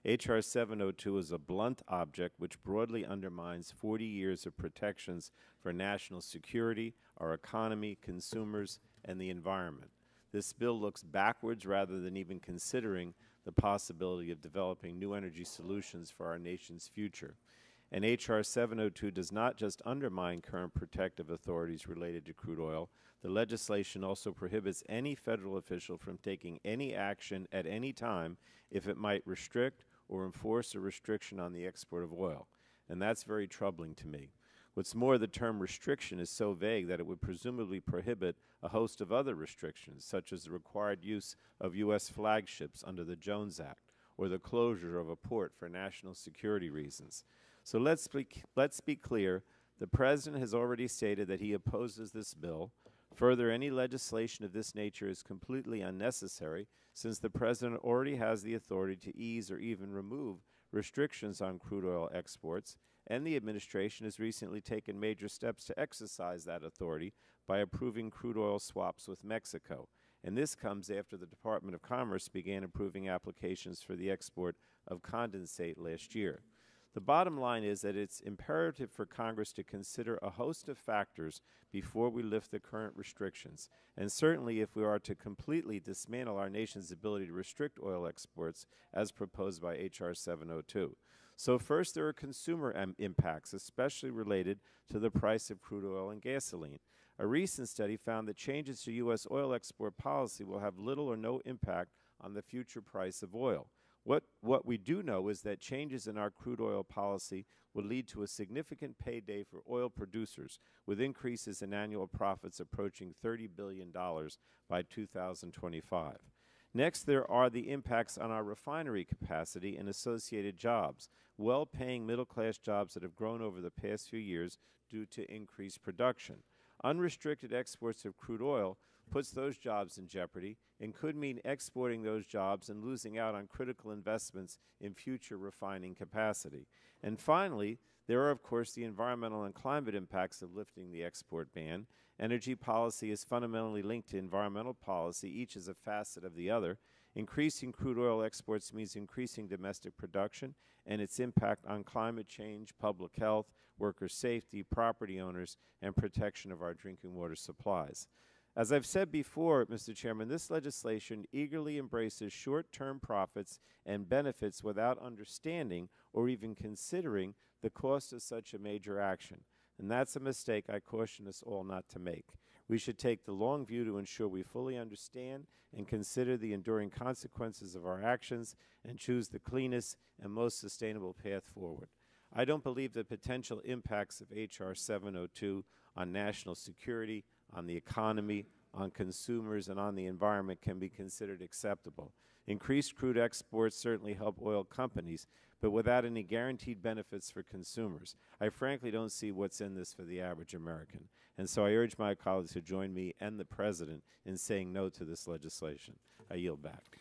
H.R. 702 is a blunt object which broadly undermines 40 years of protections for national security, our economy, consumers, and the environment. This bill looks backwards rather than even considering the possibility of developing new energy solutions for our nation's future. And H.R. 702 does not just undermine current protective authorities related to crude oil. The legislation also prohibits any federal official from taking any action at any time if it might restrict or enforce a restriction on the export of oil. And that's very troubling to me. What's more, the term restriction is so vague that it would presumably prohibit a host of other restrictions, such as the required use of U.S. flagships under the Jones Act or the closure of a port for national security reasons. So let's be clear. The President has already stated that he opposes this bill. Further, any legislation of this nature is completely unnecessary since the President already has the authority to ease or even remove restrictions on crude oil exports, and the administration has recently taken major steps to exercise that authority by approving crude oil swaps with Mexico. And this comes after the Department of Commerce began approving applications for the export of condensate last year. The bottom line is that it's imperative for Congress to consider a host of factors before we lift the current restrictions, and certainly if we are to completely dismantle our nation's ability to restrict oil exports as proposed by H.R. 702. So first, there are consumer impacts, especially related to the price of crude oil and gasoline. A recent study found that changes to U.S. oil export policy will have little or no impact on the future price of oil. What we do know is that changes in our crude oil policy will lead to a significant payday for oil producers, with increases in annual profits approaching $30 billion by 2025. Next, there are the impacts on our refinery capacity and associated jobs, well-paying middle-class jobs that have grown over the past few years due to increased production. Unrestricted exports of crude oil puts those jobs in jeopardy and could mean exporting those jobs and losing out on critical investments in future refining capacity. And finally, there are, of course, the environmental and climate impacts of lifting the export ban. Energy policy is fundamentally linked to environmental policy. Each is a facet of the other. Increasing crude oil exports means increasing domestic production and its impact on climate change, public health, worker safety, property owners, and protection of our drinking water supplies. As I've said before, Mr. Chairman, this legislation eagerly embraces short-term profits and benefits without understanding or even considering the cost of such a major action. And that's a mistake I caution us all not to make. We should take the long view to ensure we fully understand and consider the enduring consequences of our actions and choose the cleanest and most sustainable path forward. I don't believe the potential impacts of H.R. 702 on national security, on the economy, on consumers, and on the environment can be considered acceptable. Increased crude exports certainly help oil companies, but without any guaranteed benefits for consumers. I frankly don't see what's in this for the average American. And so I urge my colleagues to join me and the President in saying no to this legislation. I yield back.